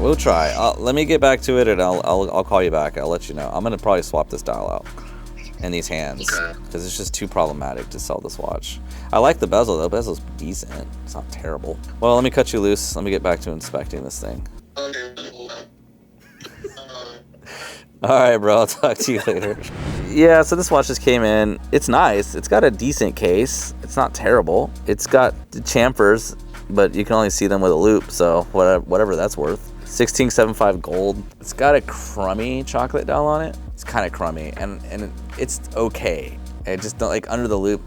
We'll try. Let me get back to it, and I'll call you back. I'll let you know. I'm gonna probably swap this dial out and these hands because it's just too problematic to sell this watch. I like the bezel though. The bezel's decent. It's not terrible. Well, let me cut you loose. Let me get back to inspecting this thing. All right, bro. I'll talk to you later. Yeah, so this watch just came in. It's nice. It's got a decent case. It's not terrible. It's got the chamfers, but you can only see them with a loop, so whatever that's worth. 1675 gold. It's got a crummy chocolate dial on it. It's kind of crummy, and it's okay. I just don't like under the loop.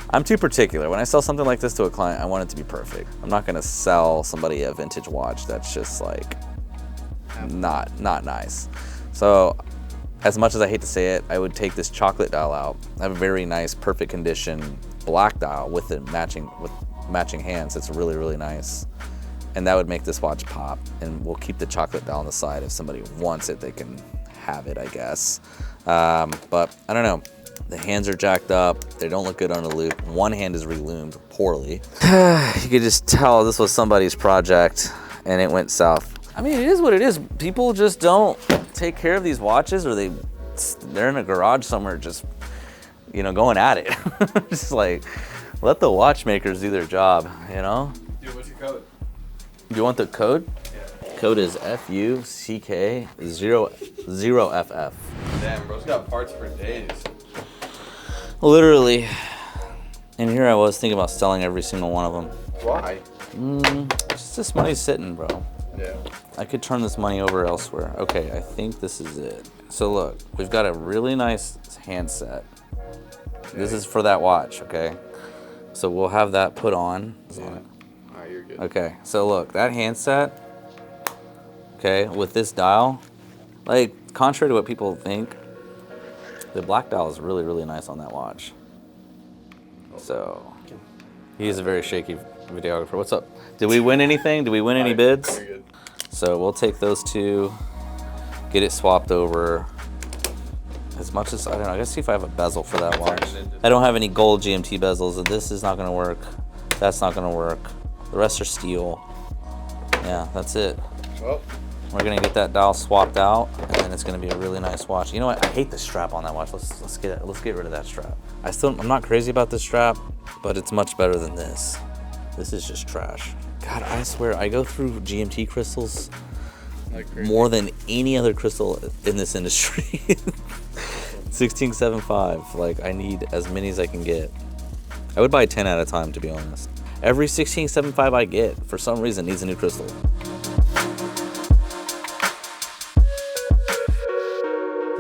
I'm too particular. When I sell something like this to a client, I want it to be perfect. I'm not gonna sell somebody a vintage watch that's just like not nice. So as much as I hate to say it, I would take this chocolate dial out. I have a very nice, perfect condition black dial with matching hands. It's really, really nice. And that would make this watch pop. And we'll keep the chocolate dial on the side. If somebody wants it, they can have it, I guess. But I don't know. The hands are jacked up. They don't look good on the loop. One hand is reloomed poorly. You could just tell this was somebody's project and it went south. I mean, it is what it is. People just don't take care of these watches, or they're in a garage somewhere just, going at it. Just like, let the watchmakers do their job, Dude, what's your code? Do you want the code? Yeah. Code is FUCK00FF. Damn, bro's got parts for days. Literally. And here I was thinking about selling every single one of them. Why? Just this money's sitting, bro. Yeah. I could turn this money over elsewhere. Okay, I think this is it. So look, we've got a really nice handset. This is for that watch, okay? So we'll have that put on. Yeah. All right, you're good. Okay, so look, that handset, okay, with this dial, like, contrary to what people think, the black dial is really, really nice on that watch. So, he's a very shaky videographer. What's up? Did we win anything? Did we win any bids? You're good. So we'll take those two, get it swapped over. As much as, I don't know, I gotta see if I have a bezel for that watch. I don't have any gold GMT bezels, and this is not gonna work. That's not gonna work. The rest are steel. Yeah, that's it. Well, We're gonna get that dial swapped out, and then it's gonna be a really nice watch. You know what? I hate the strap on that watch. Let's get rid of that strap. I'm not crazy about this strap, but it's much better than this. This is just trash. God, I swear, I go through GMT crystals more than any other crystal in this industry. 1675, like, I need as many as I can get. I would buy 10 at a time, to be honest. Every 1675 I get, for some reason, needs a new crystal.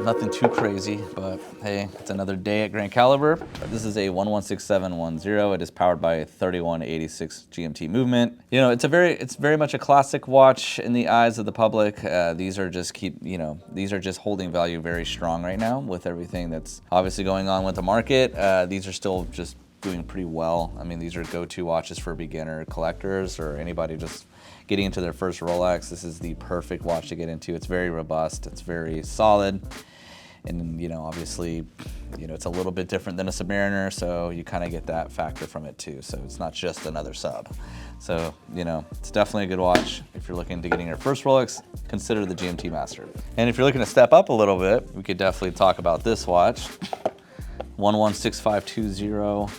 Nothing too crazy, but hey, it's another day at Grand Caliber. This is a 116710. It is powered by a 3186 GMT movement. It's very much a classic watch in the eyes of the public. These are just holding value very strong right now with everything that's obviously going on with the market. These are still just doing pretty well. I mean, these are go-to watches for beginner collectors or anybody just getting into their first Rolex. This is the perfect watch to get into. It's very robust, it's very solid. And obviously, it's a little bit different than a Submariner, so you kind of get that factor from it too. So it's not just another sub. So, it's definitely a good watch. If you're looking to getting your first Rolex, consider the GMT Master. And if you're looking to step up a little bit, we could definitely talk about this watch, 116520.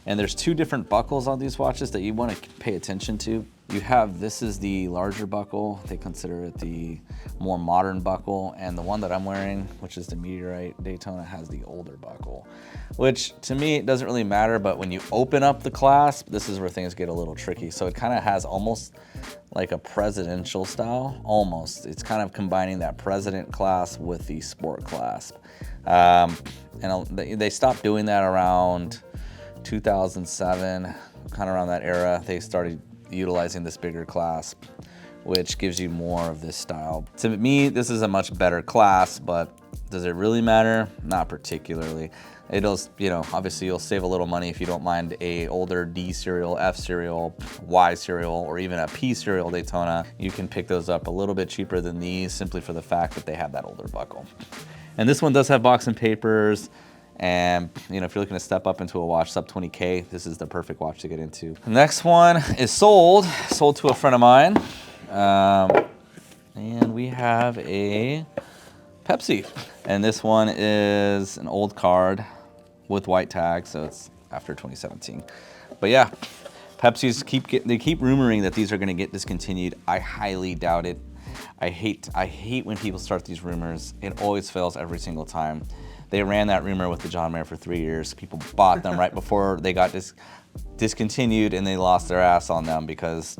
And there's two different buckles on these watches that you want to pay attention to. This is the larger buckle. They consider it the more modern buckle. And the one that I'm wearing, which is the Meteorite Daytona, has the older buckle, which to me, it doesn't really matter. But when you open up the clasp, this is where things get a little tricky. So it kind of has almost like a presidential style, almost. It's kind of combining that president clasp with the sport clasp. And they stopped doing that around 2007, kind of around that era. They started utilizing this bigger clasp, which gives you more of this style. To me, this is a much better clasp, but does it really matter? Not particularly. It'll, obviously you'll save a little money if you don't mind a older D serial, F serial, Y serial, or even a P serial Daytona. You can pick those up a little bit cheaper than these simply for the fact that they have that older buckle. And this one does have box and papers. And if you're looking to step up into a watch sub 20K, this is the perfect watch to get into. The next one is sold to a friend of mine. And we have a Pepsi. And this one is an old card with white tag, so it's after 2017. But yeah, Pepsi's keep rumoring that these are gonna get discontinued. I highly doubt it. I hate when people start these rumors. It always fails every single time. They ran that rumor with the John Mayer for 3 years. People bought them right before they got discontinued, and they lost their ass on them because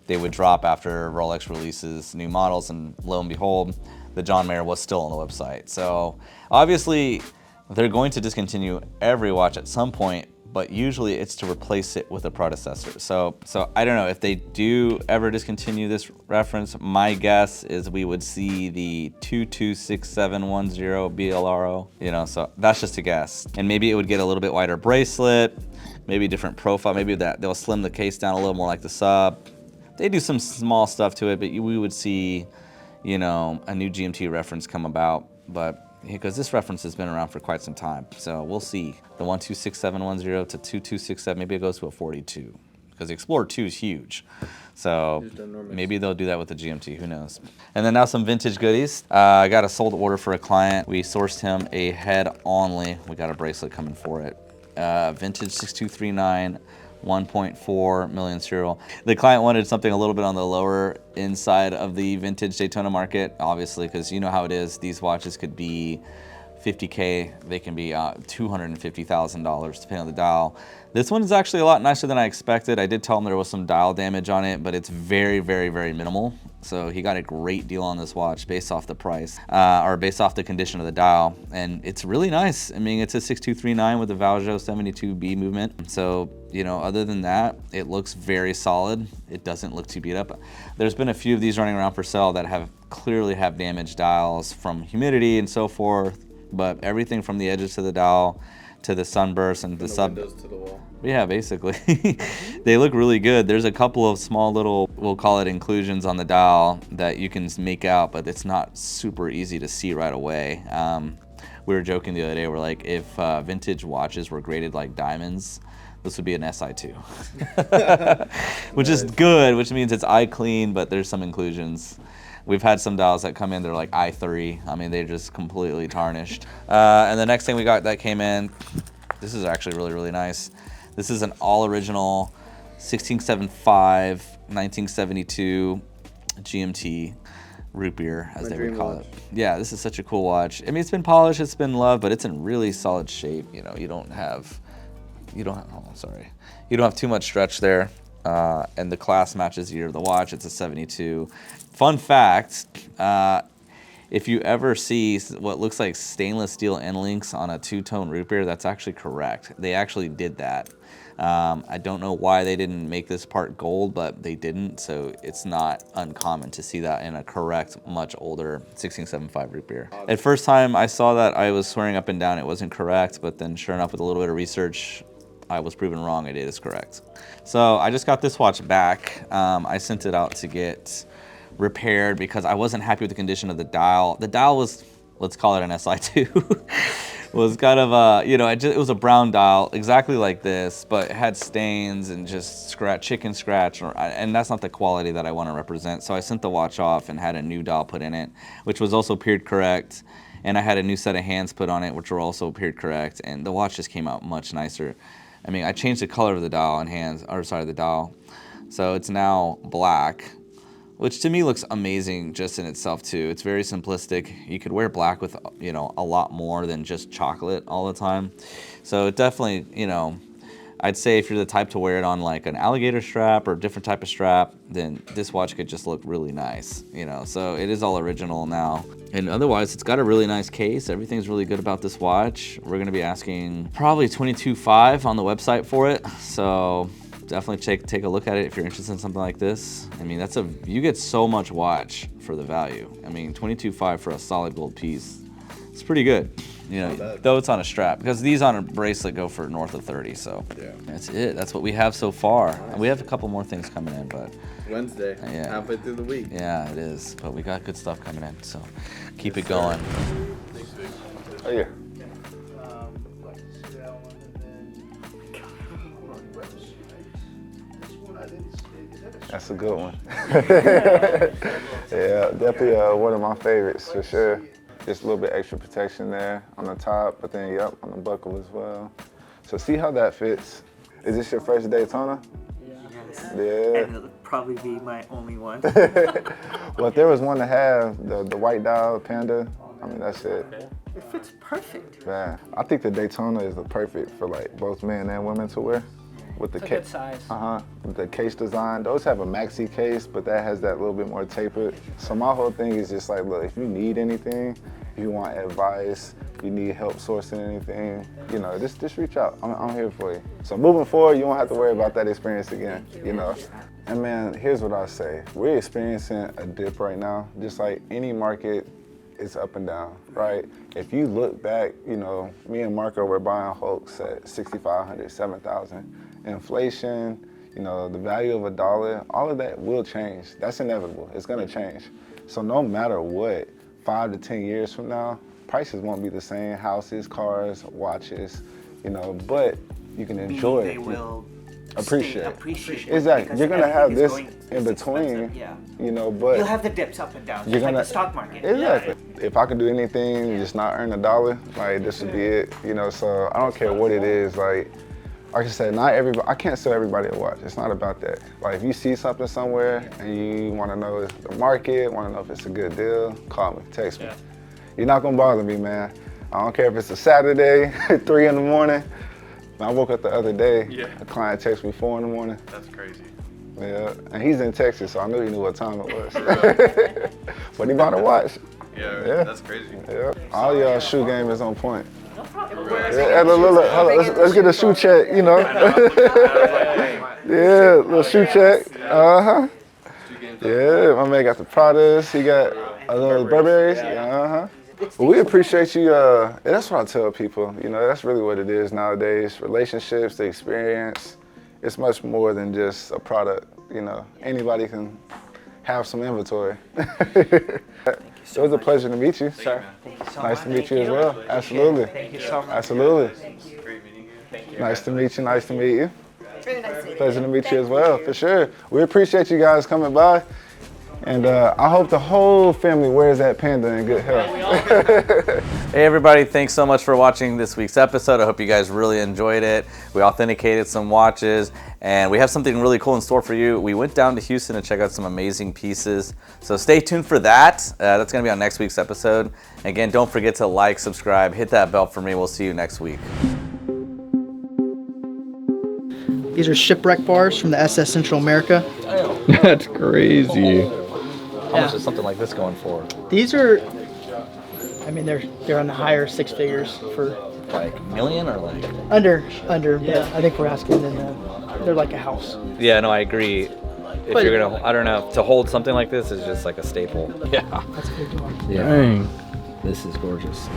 they would drop after Rolex releases new models, and lo and behold, the John Mayer was still on the website. So obviously, they're going to discontinue every watch at some point, but usually it's to replace it with a predecessor. So I don't know if they do ever discontinue this reference. My guess is we would see the 226710 BLRO, you know, so that's just a guess. And maybe it would get a little bit wider bracelet, maybe different profile, maybe that they'll slim the case down a little more like the sub. They do some small stuff to it, but we would see, you know, a new GMT reference come about, but because this reference has been around for quite some time. So we'll see. The 126710 to 2267, maybe it goes to a 42 because the Explorer 2 is huge. So maybe they'll do that with the GMT, who knows. And then now some vintage goodies. I got a sold order for a client. We sourced him a head only. We got a bracelet coming for it. Vintage 6239. 1.4 million serial. The client wanted something a little bit on the lower inside of the vintage Daytona market, obviously, because you know how it is. These watches could be $50K, they can be $250,000 depending on the dial. This one is actually a lot nicer than I expected. I did tell him there was some dial damage on it, but it's very, very, very minimal. So he got a great deal on this watch based off the price, or based off the condition of the dial. And it's really nice. I mean, it's a 6239 with a Valjo 72B movement. So, you know, other than that, it looks very solid. It doesn't look too beat up. There's been a few of these running around for sale that have clearly have damaged dials from humidity and so forth. But everything from the edges to the dial to the sunburst and the sub windows to the wall. Yeah, basically. They look really good. There's a couple of small little, we'll call it inclusions on the dial that you can make out, but it's not super easy to see right away. We were joking the other day, we're like, if vintage watches were graded like diamonds, this would be an SI2. Which is good, which means it's eye clean, but there's some inclusions. We've had some dials that come in, they're like i3. I mean, they're just completely tarnished. And the next thing we got that came in, this is actually really, really nice. This is an all original 1675, 1972 GMT root beer, as they would call it. Yeah, this is such a cool watch. I mean, it's been polished, it's been loved, but it's in really solid shape. You know, you don't have too much stretch there. And the class matches the year of the watch. It's a 72. Fun fact, if you ever see what looks like stainless steel end links on a two-tone root beer, that's actually correct. They actually did that. I don't know why they didn't make this part gold, but they didn't, so it's not uncommon to see that in a correct, much older 1675 root beer. At first time I saw that, I was swearing up and down it wasn't correct, but then sure enough, with a little bit of research, I was proven wrong, it is correct. So I just got this watch back. I sent it out to get repaired because I wasn't happy with the condition of the dial. The dial was, let's call it an SI2, was kind of a, you know, it was a brown dial, exactly like this, but it had stains and just chicken scratch, and that's not the quality that I want to represent. So I sent the watch off and had a new dial put in it, which was also period correct. And I had a new set of hands put on it, which were also period correct, and the watch just came out much nicer. I mean, I changed the color of the dial and the dial. So it's now black, which to me looks amazing just in itself too. It's very simplistic. You could wear black with, you know, a lot more than just chocolate all the time. So it definitely, you know, I'd say if you're the type to wear it on like an alligator strap or a different type of strap, then this watch could just look really nice, you know. So it is all original now. And otherwise, it's got a really nice case. Everything's really good about this watch. We're gonna be asking probably $22,500 on the website for it. So definitely take a look at it if you're interested in something like this. I mean, you get so much watch for the value. I mean, $22,500 for a solid gold piece. It's pretty good, you know, though it's on a strap, because these on a bracelet go for north of 30. So yeah, that's it. That's what we have so far. Nice. We have a couple more things coming in, but Wednesday, yeah, halfway through the week. Yeah, it is. But we got good stuff coming in, so keep it going. Oh yeah. That's a good one. Yeah, definitely one of my favorites for sure. Just a little bit extra protection there on the top, but then yep, on the buckle as well. So see how that fits. Is this your first Daytona? Yes. Yeah. And it'll probably be my only one. Well, if there was one to have, the white dial Panda, I mean, that's it. It fits perfect. Man, I think the Daytona is the perfect for like both men and women to wear. With the It's a good size. With the case design. Those have a maxi case, but that has that little bit more tapered. So my whole thing is just like, look, if you need anything, if you want advice, if you need help sourcing anything, you know, just reach out. I'm here for you. So moving forward, you won't have to worry about that experience again, you know. And man, here's what I say. We're experiencing a dip right now, just like any market. It's up and down, right? If you look back, you know, me and Marco were buying Hulks at 6,500, 7,000. Inflation, you know, the value of a dollar, all of that will change. That's inevitable. It's gonna change. So no matter what, 5 to 10 years from now, prices won't be the same. Houses, cars, watches, you know, but you can enjoy They it. will Appreciate. Exactly. Exactly. You're gonna have this in between, yeah. you know, but You'll have the dips up and down, you're just like gonna, the stock market. Exactly. If I could do anything, just not earn a dollar, like this would be it, you know. So I don't care what it is. Like I said, not everybody. I can't sell everybody a watch. It's not about that. Like if you see something somewhere and you want to know the market, want to know if it's a good deal, call me, text me. You're not gonna bother me, man. I don't care if it's a Saturday, 3 in the morning. I woke up the other day, a client texted me 4 in the morning. That's crazy. Yeah, and he's in Texas, so I knew he knew what time it was. But he bought a watch. Yeah, that's crazy. Yeah, all y'all shoe game is on point. Yeah, look, let's get a shoe check, you know. Yeah, little shoe check. Uh-huh. Yeah, my man got the Pradas, he got a little Burberry's. Uh-huh. Well, we appreciate you, and that's what I tell people, you know, that's really what it is nowadays. Relationships, the experience, it's much more than just a product, you know. Anybody can have some inventory. It was a pleasure to meet you. Sir, thank you so Nice much. to meet you as well. Absolutely. Thank you so much. Absolutely. Great meeting you. Thank you. Nice to meet you, nice to meet you. Very nice to meet you. Pleasure to meet you as well, for sure. We appreciate you guys coming by. And I hope the whole family wears that Panda in good health. Hey everybody, thanks so much for watching this week's episode. I hope you guys really enjoyed it. We authenticated some watches and we have something really cool in store for you. We went down to Houston to check out some amazing pieces. So stay tuned for that. That's gonna be on next week's episode. Again, don't forget to like, subscribe, hit that bell for me. We'll see you next week. These are shipwreck bars from the SS Central America. That's crazy. How much is something like this going for? These are, I mean, they're on the higher 6 figures for Like million or like? under. But I think we're asking them. They're like a house. Yeah, no, I agree. If But- you're gonna, I don't know, to hold something like this is just like a staple. Yeah. That's a big one. Yeah. Dang. This is gorgeous.